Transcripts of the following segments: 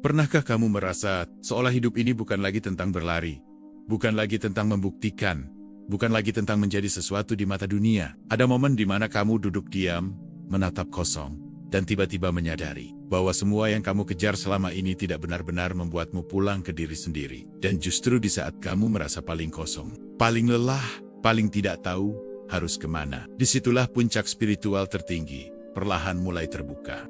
Pernahkah kamu merasa seolah hidup ini bukan lagi tentang berlari, bukan lagi tentang membuktikan, bukan lagi tentang menjadi sesuatu di mata dunia? Ada momen di mana kamu duduk diam, menatap kosong, dan tiba-tiba menyadari bahwa semua yang kamu kejar selama ini tidak benar-benar membuatmu pulang ke diri sendiri. Dan justru di saat kamu merasa paling kosong, paling lelah, paling tidak tahu harus kemana, disitulah puncak spiritual tertinggi perlahan mulai terbuka.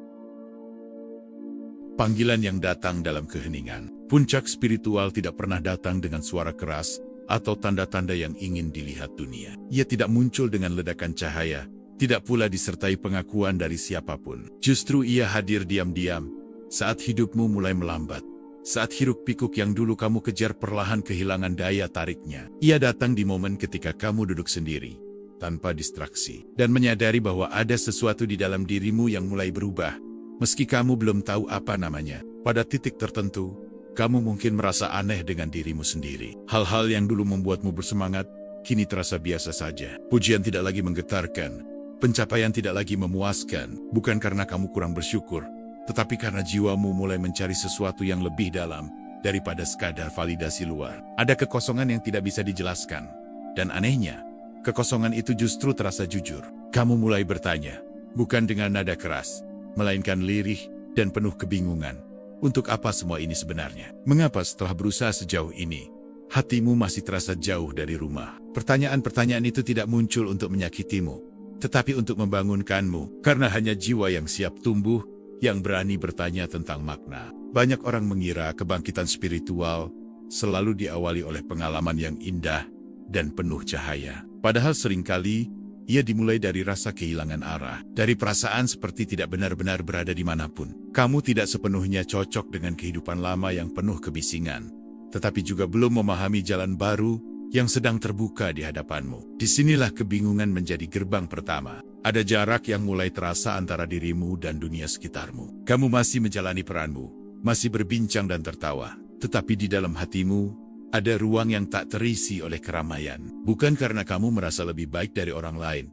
Panggilan yang datang dalam keheningan. Puncak spiritual tidak pernah datang dengan suara keras atau tanda-tanda yang ingin dilihat dunia. Ia tidak muncul dengan ledakan cahaya, tidak pula disertai pengakuan dari siapapun. Justru ia hadir diam-diam saat hidupmu mulai melambat. Saat hiruk-pikuk yang dulu kamu kejar perlahan kehilangan daya tariknya. Ia datang di momen ketika kamu duduk sendiri, tanpa distraksi, dan menyadari bahwa ada sesuatu di dalam dirimu yang mulai berubah. Meski kamu belum tahu apa namanya, pada titik tertentu, kamu mungkin merasa aneh dengan dirimu sendiri. Hal-hal yang dulu membuatmu bersemangat, kini terasa biasa saja. Pujian tidak lagi menggetarkan, pencapaian tidak lagi memuaskan, bukan karena kamu kurang bersyukur, tetapi karena jiwamu mulai mencari sesuatu yang lebih dalam daripada sekadar validasi luar. Ada kekosongan yang tidak bisa dijelaskan, dan anehnya, kekosongan itu justru terasa jujur. Kamu mulai bertanya, bukan dengan nada keras, melainkan lirih dan penuh kebingungan. Untuk apa semua ini sebenarnya? Mengapa setelah berusaha sejauh ini, hatimu masih terasa jauh dari rumah? Pertanyaan-pertanyaan itu tidak muncul untuk menyakitimu, tetapi untuk membangunkanmu. Karena hanya jiwa yang siap tumbuh, yang berani bertanya tentang makna. Banyak orang mengira kebangkitan spiritual selalu diawali oleh pengalaman yang indah dan penuh cahaya. Padahal seringkali, ia dimulai dari rasa kehilangan arah, dari perasaan seperti tidak benar-benar berada dimanapun. Kamu tidak sepenuhnya cocok dengan kehidupan lama yang penuh kebisingan, tetapi juga belum memahami jalan baru yang sedang terbuka di hadapanmu. Disinilah kebingungan menjadi gerbang pertama. Ada jarak yang mulai terasa antara dirimu dan dunia sekitarmu. Kamu masih menjalani peranmu, masih berbincang dan tertawa, tetapi di dalam hatimu, ada ruang yang tak terisi oleh keramaian. Bukan karena kamu merasa lebih baik dari orang lain,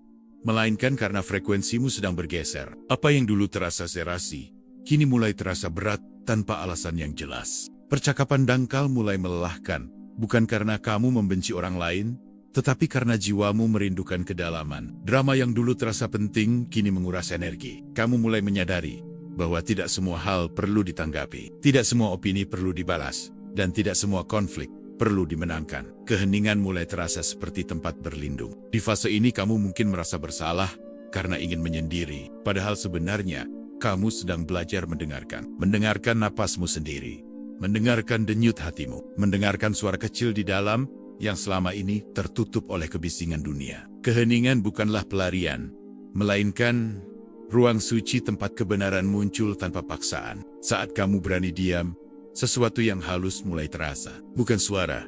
melainkan karena frekuensimu sedang bergeser. Apa yang dulu terasa serasi, kini mulai terasa berat tanpa alasan yang jelas. Percakapan dangkal mulai melelahkan, bukan karena kamu membenci orang lain, tetapi karena jiwamu merindukan kedalaman. Drama yang dulu terasa penting, kini menguras energi. Kamu mulai menyadari bahwa tidak semua hal perlu ditanggapi, tidak semua opini perlu dibalas, dan tidak semua konflik perlu dimenangkan. Keheningan mulai terasa seperti tempat berlindung. Di fase ini kamu mungkin merasa bersalah karena ingin menyendiri. Padahal sebenarnya, kamu sedang belajar mendengarkan. Mendengarkan napasmu sendiri. Mendengarkan denyut hatimu. Mendengarkan suara kecil di dalam yang selama ini tertutup oleh kebisingan dunia. Keheningan bukanlah pelarian, melainkan ruang suci tempat kebenaran muncul tanpa paksaan. Saat kamu berani diam, sesuatu yang halus mulai terasa. Bukan suara,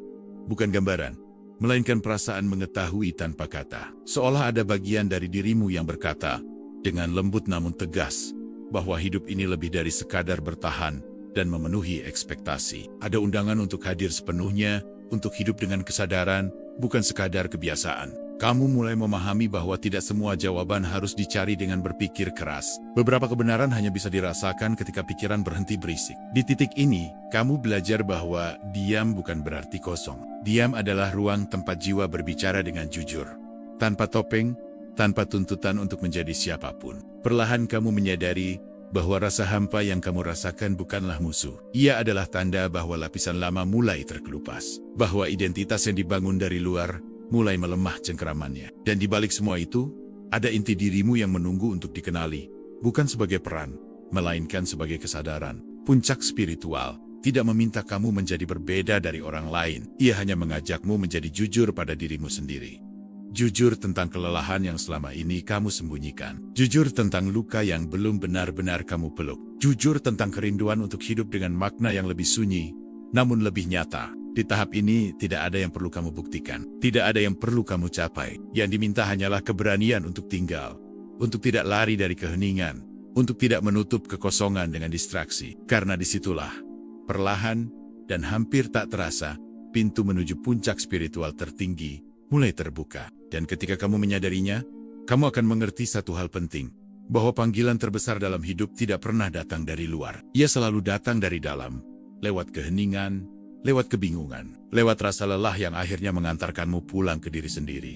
bukan gambaran, melainkan perasaan mengetahui tanpa kata. Seolah ada bagian dari dirimu yang berkata, dengan lembut namun tegas, bahwa hidup ini lebih dari sekadar bertahan dan memenuhi ekspektasi. Ada undangan untuk hadir sepenuhnya, untuk hidup dengan kesadaran, bukan sekadar kebiasaan. Kamu mulai memahami bahwa tidak semua jawaban harus dicari dengan berpikir keras. Beberapa kebenaran hanya bisa dirasakan ketika pikiran berhenti berisik. Di titik ini, kamu belajar bahwa diam bukan berarti kosong. Diam adalah ruang tempat jiwa berbicara dengan jujur, tanpa topeng, tanpa tuntutan untuk menjadi siapapun. Perlahan kamu menyadari bahwa rasa hampa yang kamu rasakan bukanlah musuh. Ia adalah tanda bahwa lapisan lama mulai terkelupas, bahwa identitas yang dibangun dari luar mulai melemah cengkeramannya. Dan di balik semua itu, ada inti dirimu yang menunggu untuk dikenali, bukan sebagai peran, melainkan sebagai kesadaran. Puncak spiritual tidak meminta kamu menjadi berbeda dari orang lain. Ia hanya mengajakmu menjadi jujur pada dirimu sendiri. Jujur tentang kelelahan yang selama ini kamu sembunyikan. Jujur tentang luka yang belum benar-benar kamu peluk. Jujur tentang kerinduan untuk hidup dengan makna yang lebih sunyi, namun lebih nyata. Di tahap ini, tidak ada yang perlu kamu buktikan. Tidak ada yang perlu kamu capai. Yang diminta hanyalah keberanian untuk tinggal. Untuk tidak lari dari keheningan. Untuk tidak menutup kekosongan dengan distraksi. Karena disitulah, perlahan dan hampir tak terasa, pintu menuju puncak spiritual tertinggi mulai terbuka. Dan ketika kamu menyadarinya, kamu akan mengerti satu hal penting. bahwa panggilan terbesar dalam hidup tidak pernah datang dari luar. Ia selalu datang dari dalam, lewat keheningan, lewat kebingungan, lewat rasa lelah yang akhirnya mengantarkanmu pulang ke diri sendiri.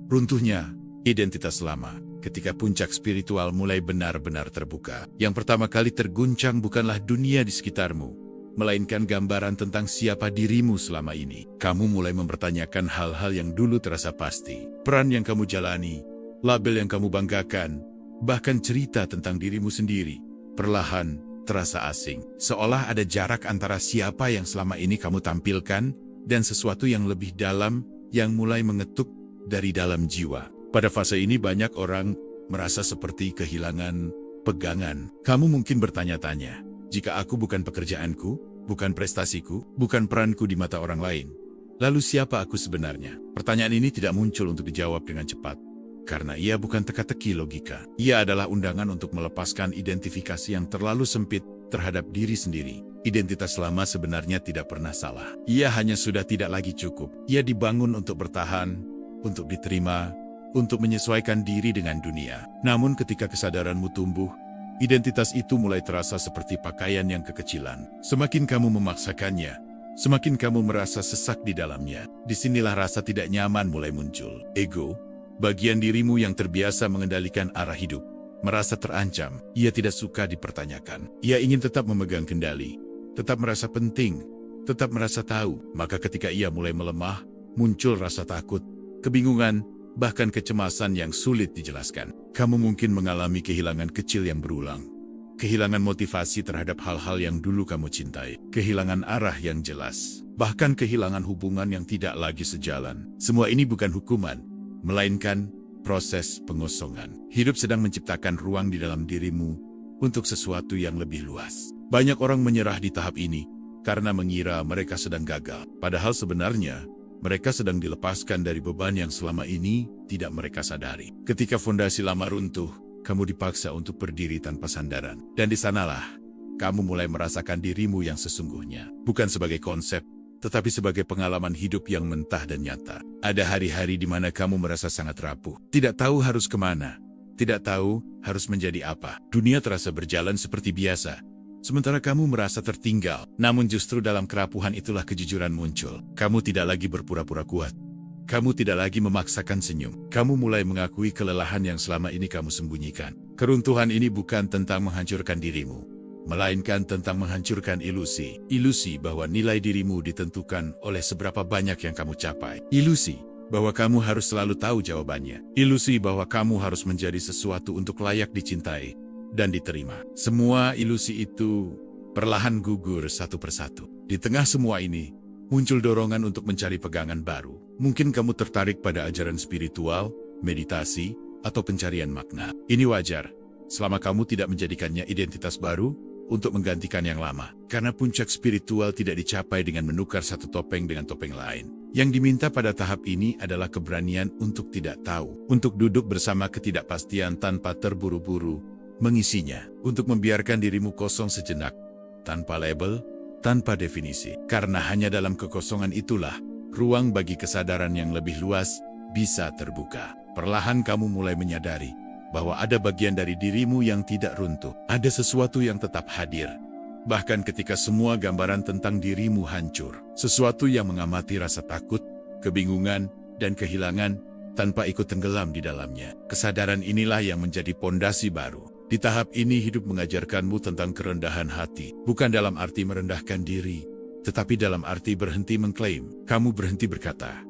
Runtuhnya identitas lama. Ketika puncak spiritual mulai benar-benar terbuka, yang pertama kali terguncang bukanlah dunia di sekitarmu, melainkan gambaran tentang siapa dirimu selama ini. Kamu mulai mempertanyakan hal-hal yang dulu terasa pasti. Peran yang kamu jalani, label yang kamu banggakan, bahkan cerita tentang dirimu sendiri, perlahan terasa asing. Seolah ada jarak antara siapa yang selama ini kamu tampilkan dan sesuatu yang lebih dalam yang mulai mengetuk dari dalam jiwa. Pada fase ini banyak orang merasa seperti kehilangan pegangan. Kamu mungkin bertanya-tanya, jika aku bukan pekerjaanku, bukan prestasiku, bukan peranku di mata orang lain, lalu siapa aku sebenarnya? Pertanyaan ini tidak muncul untuk dijawab dengan cepat, karena ia bukan teka-teki logika. Ia adalah undangan untuk melepaskan identifikasi yang terlalu sempit terhadap diri sendiri. Identitas lama sebenarnya tidak pernah salah. Ia hanya sudah tidak lagi cukup. Ia dibangun untuk bertahan, untuk diterima, untuk menyesuaikan diri dengan dunia. Namun ketika kesadaranmu tumbuh, identitas itu mulai terasa seperti pakaian yang kekecilan. Semakin kamu memaksakannya, semakin kamu merasa sesak di dalamnya. Disinilah rasa tidak nyaman mulai muncul. Ego, bagian dirimu yang terbiasa mengendalikan arah hidup, merasa terancam. Ia tidak suka dipertanyakan. Ia ingin tetap memegang kendali, tetap merasa penting, tetap merasa tahu. Maka ketika ia mulai melemah, muncul rasa takut, kebingungan, bahkan kecemasan yang sulit dijelaskan. Kamu mungkin mengalami kehilangan kecil yang berulang. Kehilangan motivasi terhadap hal-hal yang dulu kamu cintai. Kehilangan arah yang jelas. Bahkan kehilangan hubungan yang tidak lagi sejalan. Semua ini bukan hukuman, melainkan proses pengosongan. Hidup sedang menciptakan ruang di dalam dirimu untuk sesuatu yang lebih luas. Banyak orang menyerah di tahap ini karena mengira mereka sedang gagal. Padahal sebenarnya, mereka sedang dilepaskan dari beban yang selama ini tidak mereka sadari. Ketika fondasi lama runtuh, kamu dipaksa untuk berdiri tanpa sandaran. Dan di sanalah, kamu mulai merasakan dirimu yang sesungguhnya. Bukan sebagai konsep, tetapi sebagai pengalaman hidup yang mentah dan nyata. Ada hari-hari di mana kamu merasa sangat rapuh. Tidak tahu harus kemana. Tidak tahu harus menjadi apa. Dunia terasa berjalan seperti biasa. Sementara kamu merasa tertinggal, namun justru dalam kerapuhan itulah kejujuran muncul. Kamu tidak lagi berpura-pura kuat. Kamu tidak lagi memaksakan senyum. Kamu mulai mengakui kelelahan yang selama ini kamu sembunyikan. Keruntuhan ini bukan tentang menghancurkan dirimu, melainkan tentang menghancurkan ilusi. Ilusi bahwa nilai dirimu ditentukan oleh seberapa banyak yang kamu capai. Ilusi bahwa kamu harus selalu tahu jawabannya. Ilusi bahwa kamu harus menjadi sesuatu untuk layak dicintai dan diterima. Semua ilusi itu perlahan gugur satu persatu. Di tengah semua ini, muncul dorongan untuk mencari pegangan baru. Mungkin kamu tertarik pada ajaran spiritual, meditasi, atau pencarian makna. Ini wajar, selama kamu tidak menjadikannya identitas baru untuk menggantikan yang lama. Karena puncak spiritual tidak dicapai dengan menukar satu topeng dengan topeng lain. Yang diminta pada tahap ini adalah keberanian untuk tidak tahu, untuk duduk bersama ketidakpastian tanpa terburu-buru mengisinya, untuk membiarkan dirimu kosong sejenak, tanpa label, tanpa definisi. Karena hanya dalam kekosongan itulah, ruang bagi kesadaran yang lebih luas bisa terbuka. Perlahan kamu mulai menyadari bahwa ada bagian dari dirimu yang tidak runtuh. Ada sesuatu yang tetap hadir. Bahkan ketika semua gambaran tentang dirimu hancur. Sesuatu yang mengamati rasa takut, kebingungan, dan kehilangan tanpa ikut tenggelam di dalamnya. Kesadaran inilah yang menjadi pondasi baru. Di tahap ini hidup mengajarkanmu tentang kerendahan hati. Bukan dalam arti merendahkan diri, tetapi dalam arti berhenti mengklaim. Kamu berhenti berkata,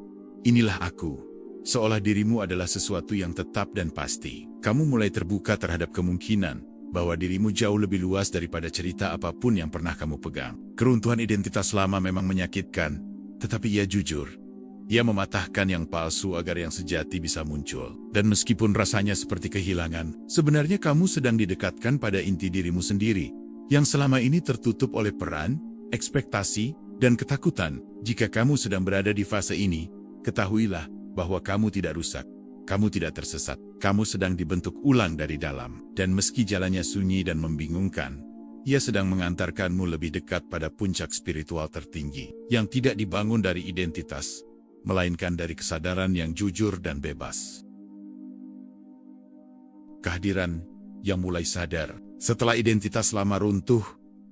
inilah aku. Seolah dirimu adalah sesuatu yang tetap dan pasti. Kamu mulai terbuka terhadap kemungkinan bahwa dirimu jauh lebih luas daripada cerita apapun yang pernah kamu pegang. Keruntuhan identitas lama memang menyakitkan, tetapi ia jujur. Ia mematahkan yang palsu agar yang sejati bisa muncul. Dan meskipun rasanya seperti kehilangan, sebenarnya kamu sedang didekatkan pada inti dirimu sendiri, yang selama ini tertutup oleh peran, ekspektasi, dan ketakutan. Jika kamu sedang berada di fase ini, ketahuilah bahwa kamu tidak rusak, kamu tidak tersesat, kamu sedang dibentuk ulang dari dalam. Dan meski jalannya sunyi dan membingungkan, ia sedang mengantarkanmu lebih dekat pada puncak spiritual tertinggi, yang tidak dibangun dari identitas, melainkan dari kesadaran yang jujur dan bebas. kehadiran yang mulai sadar. Setelah identitas lama runtuh,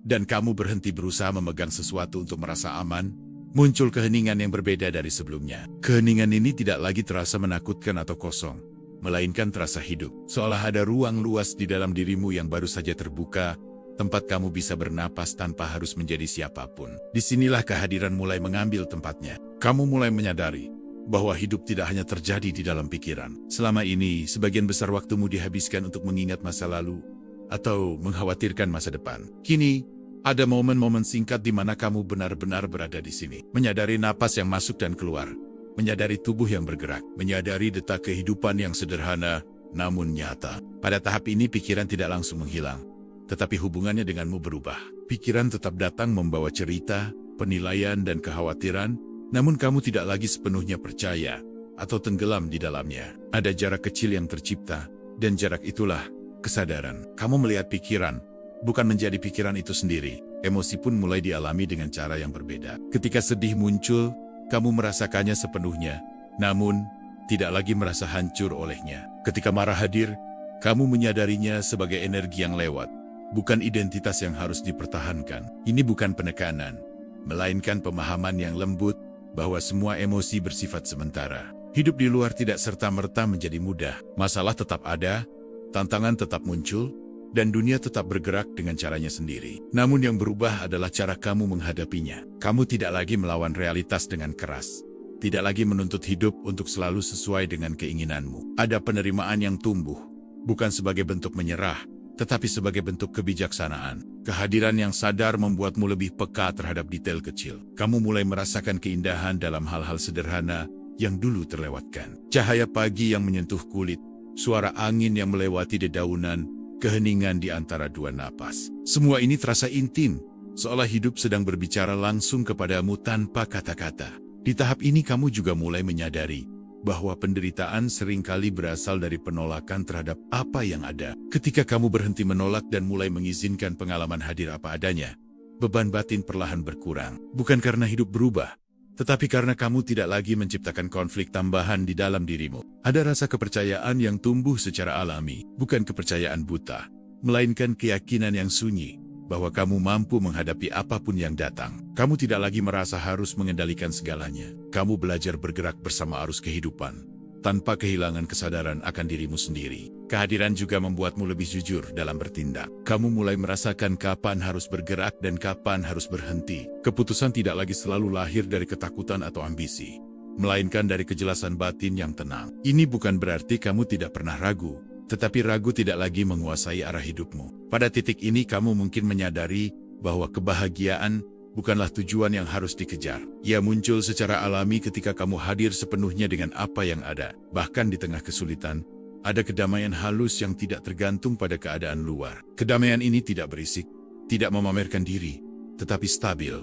dan kamu berhenti berusaha memegang sesuatu untuk merasa aman, muncul keheningan yang berbeda dari sebelumnya. Keheningan ini tidak lagi terasa menakutkan atau kosong, melainkan terasa hidup. Seolah ada ruang luas di dalam dirimu yang baru saja terbuka, tempat kamu bisa bernapas tanpa harus menjadi siapapun. Disinilah kehadiran mulai mengambil tempatnya. Kamu mulai menyadari bahwa hidup tidak hanya terjadi di dalam pikiran. Selama ini, sebagian besar waktumu dihabiskan untuk mengingat masa lalu atau mengkhawatirkan masa depan. Kini, ada momen-momen singkat di mana kamu benar-benar berada di sini. Menyadari napas yang masuk dan keluar. Menyadari tubuh yang bergerak. Menyadari detak kehidupan yang sederhana, namun nyata. Pada tahap ini, pikiran tidak langsung menghilang. Tetapi hubungannya denganmu berubah. Pikiran tetap datang membawa cerita, penilaian, dan kekhawatiran, namun kamu tidak lagi sepenuhnya percaya atau tenggelam di dalamnya. Ada jarak kecil yang tercipta, dan jarak itulah kesadaran. Kamu melihat pikiran, bukan menjadi pikiran itu sendiri. Emosi pun mulai dialami dengan cara yang berbeda. Ketika sedih muncul, kamu merasakannya sepenuhnya, namun tidak lagi merasa hancur olehnya. Ketika marah hadir, kamu menyadarinya sebagai energi yang lewat, bukan identitas yang harus dipertahankan. Ini bukan penekanan, melainkan pemahaman yang lembut bahwa semua emosi bersifat sementara. Hidup di luar tidak serta-merta menjadi mudah. Masalah tetap ada, tantangan tetap muncul, dan dunia tetap bergerak dengan caranya sendiri. Namun yang berubah adalah cara kamu menghadapinya. Kamu tidak lagi melawan realitas dengan keras. Tidak lagi menuntut hidup untuk selalu sesuai dengan keinginanmu. Ada penerimaan yang tumbuh, bukan sebagai bentuk menyerah, tetapi sebagai bentuk kebijaksanaan. Kehadiran yang sadar membuatmu lebih peka terhadap detail kecil. Kamu mulai merasakan keindahan dalam hal-hal sederhana yang dulu terlewatkan. Cahaya pagi yang menyentuh kulit, suara angin yang melewati dedaunan, keheningan di antara dua napas. Semua ini terasa intim, seolah hidup sedang berbicara langsung kepadamu tanpa kata-kata. Di tahap ini kamu juga mulai menyadari bahwa penderitaan seringkali berasal dari penolakan terhadap apa yang ada. Ketika kamu berhenti menolak dan mulai mengizinkan pengalaman hadir apa adanya, beban batin perlahan berkurang. Bukan karena hidup berubah, tetapi karena kamu tidak lagi menciptakan konflik tambahan di dalam dirimu. Ada rasa kepercayaan yang tumbuh secara alami, bukan kepercayaan buta, melainkan keyakinan yang sunyi bahwa kamu mampu menghadapi apapun yang datang. Kamu tidak lagi merasa harus mengendalikan segalanya. Kamu belajar bergerak bersama arus kehidupan, tanpa kehilangan kesadaran akan dirimu sendiri. Kehadiran juga membuatmu lebih jujur dalam bertindak. Kamu mulai merasakan kapan harus bergerak dan kapan harus berhenti. Keputusan tidak lagi selalu lahir dari ketakutan atau ambisi, melainkan dari kejelasan batin yang tenang. Ini bukan berarti kamu tidak pernah ragu, tetapi ragu tidak lagi menguasai arah hidupmu. Pada titik ini kamu mungkin menyadari bahwa kebahagiaan bukanlah tujuan yang harus dikejar. Ia muncul secara alami ketika kamu hadir sepenuhnya dengan apa yang ada. Bahkan di tengah kesulitan, ada kedamaian halus yang tidak tergantung pada keadaan luar. Kedamaian ini tidak berisik, tidak memamerkan diri, tetapi stabil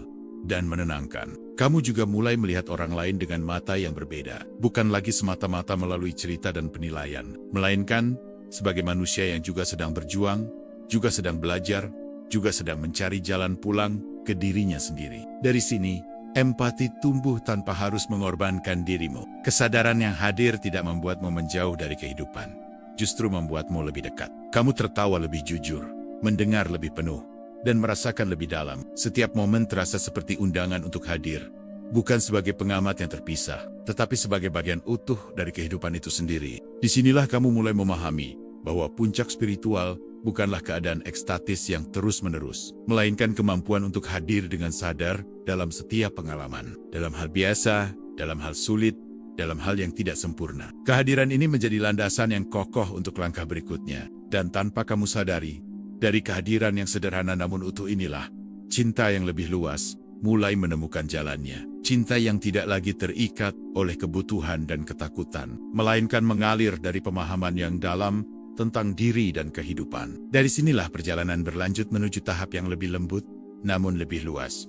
dan menenangkan. Kamu juga mulai melihat orang lain dengan mata yang berbeda. Bukan lagi semata-mata melalui cerita dan penilaian, melainkan sebagai manusia yang juga sedang berjuang, juga sedang belajar, juga sedang mencari jalan pulang ke dirinya sendiri. Dari sini, empati tumbuh tanpa harus mengorbankan dirimu. Kesadaran yang hadir tidak membuatmu menjauh dari kehidupan, justru membuatmu lebih dekat. Kamu tertawa lebih jujur, mendengar lebih penuh, dan merasakan lebih dalam. Setiap momen terasa seperti undangan untuk hadir, bukan sebagai pengamat yang terpisah, tetapi sebagai bagian utuh dari kehidupan itu sendiri. Disinilah kamu mulai memahami bahwa puncak spiritual bukanlah keadaan ekstatis yang terus-menerus, melainkan kemampuan untuk hadir dengan sadar dalam setiap pengalaman, dalam hal biasa, dalam hal sulit, dalam hal yang tidak sempurna. Kehadiran ini menjadi landasan yang kokoh untuk langkah berikutnya, dan tanpa kamu sadari, dari kehadiran yang sederhana namun utuh inilah, cinta yang lebih luas mulai menemukan jalannya. Cinta yang tidak lagi terikat oleh kebutuhan dan ketakutan, melainkan mengalir dari pemahaman yang dalam tentang diri dan kehidupan. Dari sinilah perjalanan berlanjut menuju tahap yang lebih lembut, namun lebih luas.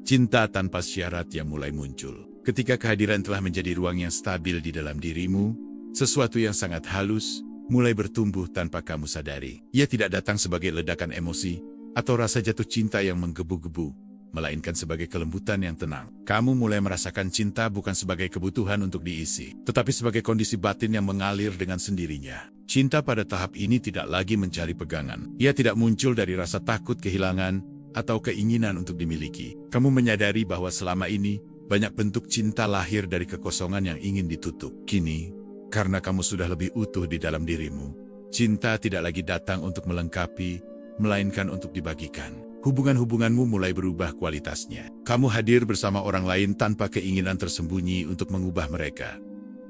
Cinta tanpa syarat yang mulai muncul. Ketika kehadiran telah menjadi ruang yang stabil di dalam dirimu, sesuatu yang sangat halus mulai bertumbuh tanpa kamu sadari. Ia tidak datang sebagai ledakan emosi atau rasa jatuh cinta yang menggebu-gebu, melainkan sebagai kelembutan yang tenang. Kamu mulai merasakan cinta bukan sebagai kebutuhan untuk diisi, tetapi sebagai kondisi batin yang mengalir dengan sendirinya. Cinta pada tahap ini tidak lagi mencari pegangan. Ia tidak muncul dari rasa takut kehilangan atau keinginan untuk dimiliki. Kamu menyadari bahwa selama ini, banyak bentuk cinta lahir dari kekosongan yang ingin ditutup. Kini, karena kamu sudah lebih utuh di dalam dirimu, cinta tidak lagi datang untuk melengkapi, melainkan untuk dibagikan. Hubungan-hubunganmu mulai berubah kualitasnya. Kamu hadir bersama orang lain tanpa keinginan tersembunyi untuk mengubah mereka.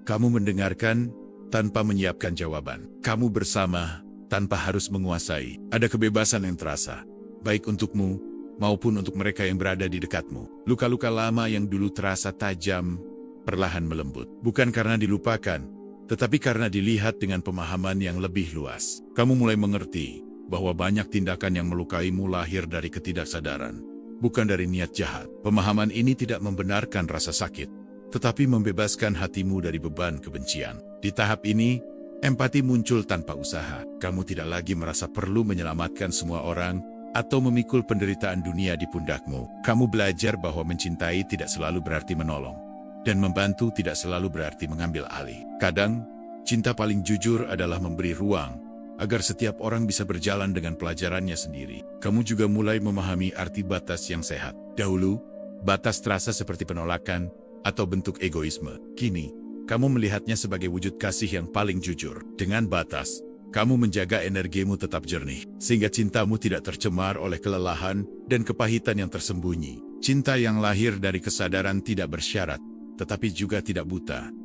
Kamu mendengarkan tanpa menyiapkan jawaban. Kamu bersama tanpa harus menguasai. Ada kebebasan yang terasa, baik untukmu maupun untuk mereka yang berada di dekatmu. Luka-luka lama yang dulu terasa tajam, perlahan melembut. Bukan karena dilupakan, tetapi karena dilihat dengan pemahaman yang lebih luas. Kamu mulai mengerti bahwa banyak tindakan yang melukaimu lahir dari ketidaksadaran, bukan dari niat jahat. Pemahaman ini tidak membenarkan rasa sakit, tetapi membebaskan hatimu dari beban kebencian. Di tahap ini, empati muncul tanpa usaha. Kamu tidak lagi merasa perlu menyelamatkan semua orang atau memikul penderitaan dunia di pundakmu. Kamu belajar bahwa mencintai tidak selalu berarti menolong, dan membantu tidak selalu berarti mengambil alih. Kadang, cinta paling jujur adalah memberi ruang agar setiap orang bisa berjalan dengan pelajarannya sendiri. Kamu juga mulai memahami arti batas yang sehat. Dahulu, batas terasa seperti penolakan atau bentuk egoisme. Kini, kamu melihatnya sebagai wujud kasih yang paling jujur. Dengan batas, kamu menjaga energimu tetap jernih, sehingga cintamu tidak tercemar oleh kelelahan dan kepahitan yang tersembunyi. Cinta yang lahir dari kesadaran tidak bersyarat, tetapi juga tidak buta.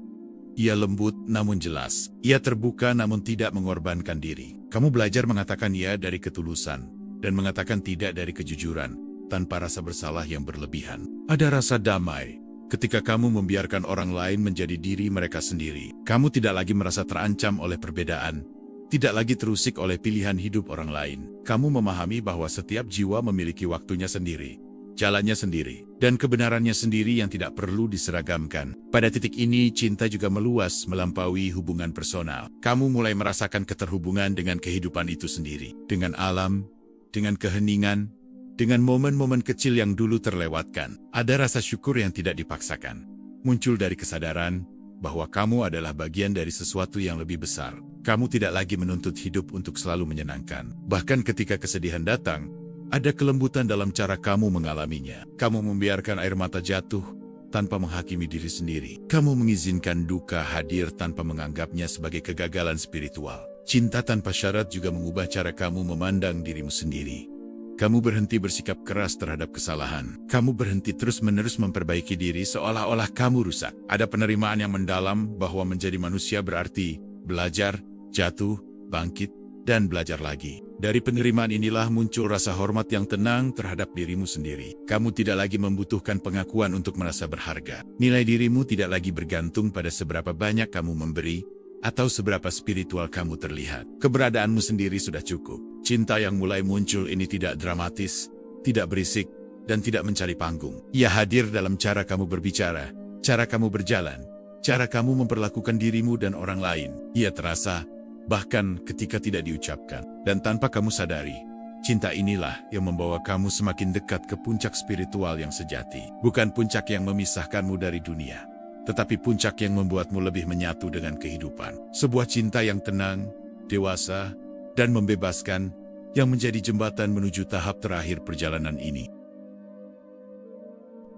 Ia lembut namun jelas. Ia terbuka namun tidak mengorbankan diri. Kamu belajar mengatakan ya dari ketulusan dan mengatakan tidak dari kejujuran tanpa rasa bersalah yang berlebihan. Ada rasa damai ketika kamu membiarkan orang lain menjadi diri mereka sendiri. Kamu tidak lagi merasa terancam oleh perbedaan, tidak lagi terusik oleh pilihan hidup orang lain. Kamu memahami bahwa setiap jiwa memiliki waktunya sendiri, jalannya sendiri, dan kebenarannya sendiri yang tidak perlu diseragamkan. Pada titik ini, cinta juga meluas melampaui hubungan personal. Kamu mulai merasakan keterhubungan dengan kehidupan itu sendiri, dengan alam, dengan keheningan, dengan momen-momen kecil yang dulu terlewatkan. Ada rasa syukur yang tidak dipaksakan, muncul dari kesadaran bahwa kamu adalah bagian dari sesuatu yang lebih besar. Kamu tidak lagi menuntut hidup untuk selalu menyenangkan. Bahkan ketika kesedihan datang, ada kelembutan dalam cara kamu mengalaminya. Kamu membiarkan air mata jatuh tanpa menghakimi diri sendiri. Kamu mengizinkan duka hadir tanpa menganggapnya sebagai kegagalan spiritual. Cinta tanpa syarat juga mengubah cara kamu memandang dirimu sendiri. Kamu berhenti bersikap keras terhadap kesalahan. Kamu berhenti terus-menerus memperbaiki diri seolah-olah kamu rusak. Ada penerimaan yang mendalam bahwa menjadi manusia berarti belajar, jatuh, bangkit, dan belajar lagi. Dari penerimaan inilah muncul rasa hormat yang tenang terhadap dirimu sendiri. Kamu tidak lagi membutuhkan pengakuan untuk merasa berharga. Nilai dirimu tidak lagi bergantung pada seberapa banyak kamu memberi atau seberapa spiritual kamu terlihat. Keberadaanmu sendiri sudah cukup. Cinta yang mulai muncul ini tidak dramatis, tidak berisik, dan tidak mencari panggung. Ia hadir dalam cara kamu berbicara, cara kamu berjalan, cara kamu memperlakukan dirimu dan orang lain. Ia terasa bahkan ketika tidak diucapkan. Dan tanpa kamu sadari, cinta inilah yang membawa kamu semakin dekat ke puncak spiritual yang sejati. Bukan puncak yang memisahkanmu dari dunia, tetapi puncak yang membuatmu lebih menyatu dengan kehidupan. Sebuah cinta yang tenang, dewasa, dan membebaskan, yang menjadi jembatan menuju tahap terakhir perjalanan ini.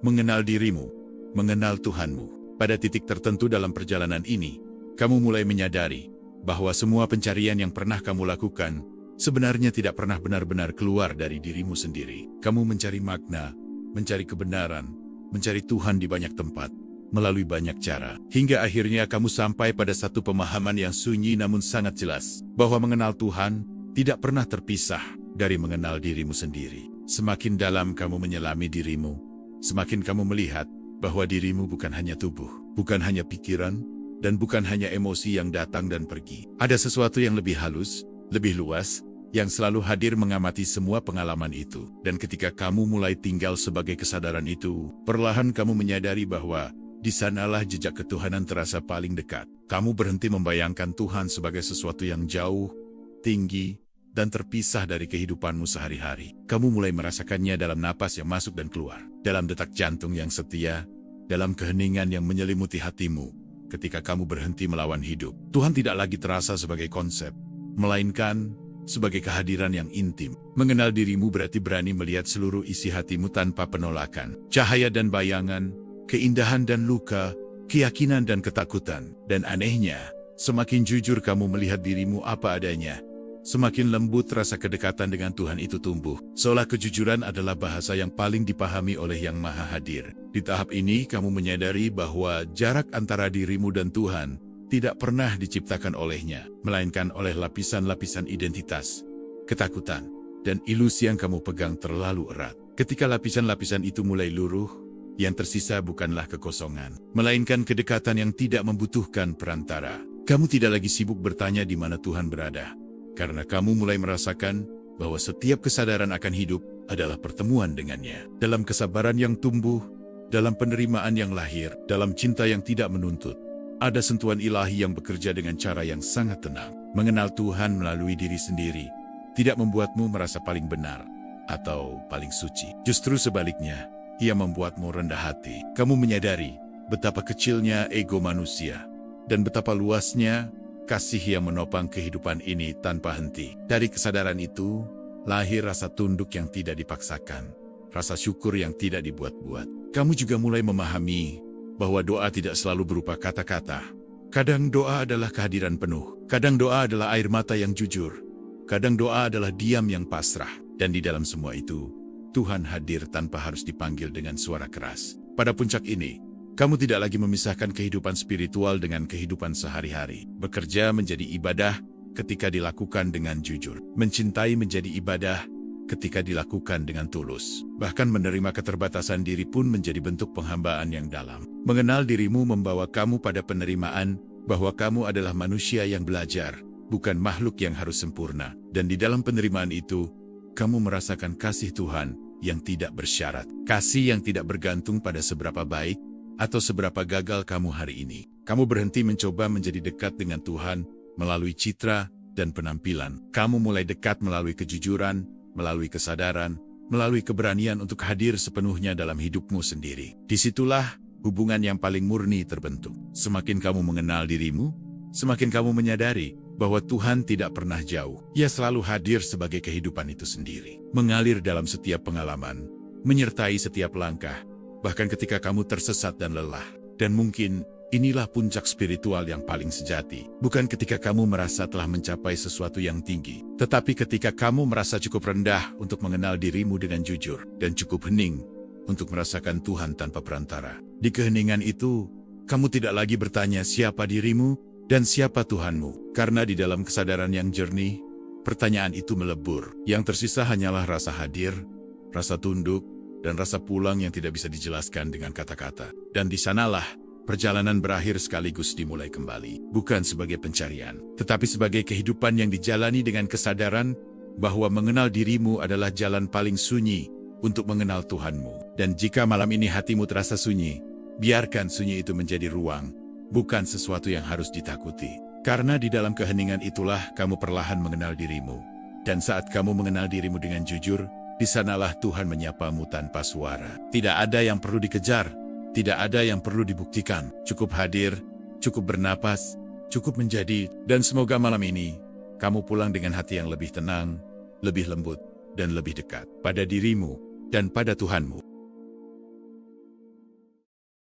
Mengenal dirimu, mengenal Tuhanmu. Pada titik tertentu dalam perjalanan ini, kamu mulai menyadari bahwa semua pencarian yang pernah kamu lakukan sebenarnya tidak pernah benar-benar keluar dari dirimu sendiri. Kamu mencari makna, mencari kebenaran, mencari Tuhan di banyak tempat, melalui banyak cara. Hingga akhirnya kamu sampai pada satu pemahaman yang sunyi namun sangat jelas, bahwa mengenal Tuhan tidak pernah terpisah dari mengenal dirimu sendiri. Semakin dalam kamu menyelami dirimu, semakin kamu melihat bahwa dirimu bukan hanya tubuh, bukan hanya pikiran, dan bukan hanya emosi yang datang dan pergi. Ada sesuatu yang lebih halus, lebih luas, yang selalu hadir mengamati semua pengalaman itu. Dan ketika kamu mulai tinggal sebagai kesadaran itu, perlahan kamu menyadari bahwa di sanalah jejak ketuhanan terasa paling dekat. Kamu berhenti membayangkan Tuhan sebagai sesuatu yang jauh, tinggi, dan terpisah dari kehidupanmu sehari-hari. Kamu mulai merasakannya dalam napas yang masuk dan keluar, dalam detak jantung yang setia, dalam keheningan yang menyelimuti hatimu ketika kamu berhenti melawan hidup. Tuhan tidak lagi terasa sebagai konsep, melainkan sebagai kehadiran yang intim. Mengenal dirimu berarti berani melihat seluruh isi hatimu tanpa penolakan. Cahaya dan bayangan, keindahan dan luka, keyakinan dan ketakutan. Dan anehnya, semakin jujur kamu melihat dirimu apa adanya, semakin lembut rasa kedekatan dengan Tuhan itu tumbuh. Seolah kejujuran adalah bahasa yang paling dipahami oleh Yang Maha Hadir. Di tahap ini, kamu menyadari bahwa jarak antara dirimu dan Tuhan tidak pernah diciptakan olehnya, melainkan oleh lapisan-lapisan identitas, ketakutan, dan ilusi yang kamu pegang terlalu erat. Ketika lapisan-lapisan itu mulai luruh, yang tersisa bukanlah kekosongan, melainkan kedekatan yang tidak membutuhkan perantara. Kamu tidak lagi sibuk bertanya di mana Tuhan berada, karena kamu mulai merasakan bahwa setiap kesadaran akan hidup adalah pertemuan dengannya. Dalam kesabaran yang tumbuh, dalam penerimaan yang lahir, dalam cinta yang tidak menuntut, ada sentuhan ilahi yang bekerja dengan cara yang sangat tenang. Mengenal Tuhan melalui diri sendiri tidak membuatmu merasa paling benar atau paling suci. Justru sebaliknya, ia membuatmu rendah hati. Kamu menyadari betapa kecilnya ego manusia dan betapa luasnya kasih yang menopang kehidupan ini tanpa henti. Dari kesadaran itu, lahir rasa tunduk yang tidak dipaksakan, rasa syukur yang tidak dibuat-buat. Kamu juga mulai memahami bahwa doa tidak selalu berupa kata-kata. Kadang doa adalah kehadiran penuh. Kadang doa adalah air mata yang jujur. Kadang doa adalah diam yang pasrah. Dan di dalam semua itu, Tuhan hadir tanpa harus dipanggil dengan suara keras. Pada puncak ini, kamu tidak lagi memisahkan kehidupan spiritual dengan kehidupan sehari-hari. Bekerja menjadi ibadah ketika dilakukan dengan jujur. Mencintai menjadi ibadah ketika dilakukan dengan tulus. Bahkan menerima keterbatasan diri pun menjadi bentuk penghambaan yang dalam. Mengenal dirimu membawa kamu pada penerimaan bahwa kamu adalah manusia yang belajar, bukan makhluk yang harus sempurna. Dan di dalam penerimaan itu, kamu merasakan kasih Tuhan yang tidak bersyarat. Kasih yang tidak bergantung pada seberapa baik atau seberapa gagal kamu hari ini. Kamu berhenti mencoba menjadi dekat dengan Tuhan melalui citra dan penampilan. Kamu mulai dekat melalui kejujuran, melalui kesadaran, melalui keberanian untuk hadir sepenuhnya dalam hidupmu sendiri. Disitulah hubungan yang paling murni terbentuk. Semakin kamu mengenal dirimu, semakin kamu menyadari bahwa Tuhan tidak pernah jauh. Ia selalu hadir sebagai kehidupan itu sendiri. Mengalir dalam setiap pengalaman, menyertai setiap langkah, bahkan ketika kamu tersesat dan lelah. Dan mungkin inilah puncak spiritual yang paling sejati. Bukan ketika kamu merasa telah mencapai sesuatu yang tinggi, tetapi ketika kamu merasa cukup rendah untuk mengenal dirimu dengan jujur, dan cukup hening untuk merasakan Tuhan tanpa perantara. Di keheningan itu, kamu tidak lagi bertanya siapa dirimu dan siapa Tuhanmu, karena di dalam kesadaran yang jernih, pertanyaan itu melebur. Yang tersisa hanyalah rasa hadir, rasa tunduk, dan rasa pulang yang tidak bisa dijelaskan dengan kata-kata. Dan di sanalah perjalanan berakhir sekaligus dimulai kembali. Bukan sebagai pencarian, tetapi sebagai kehidupan yang dijalani dengan kesadaran bahwa mengenal dirimu adalah jalan paling sunyi untuk mengenal Tuhanmu. Dan jika malam ini hatimu terasa sunyi, biarkan sunyi itu menjadi ruang, bukan sesuatu yang harus ditakuti. Karena di dalam keheningan itulah kamu perlahan mengenal dirimu. Dan saat kamu mengenal dirimu dengan jujur, di sanalah Tuhan menyapamu tanpa suara. Tidak ada yang perlu dikejar. Tidak ada yang perlu dibuktikan. Cukup hadir, cukup bernapas, cukup menjadi. Dan semoga malam ini, kamu pulang dengan hati yang lebih tenang, lebih lembut, dan lebih dekat pada dirimu dan pada Tuhanmu.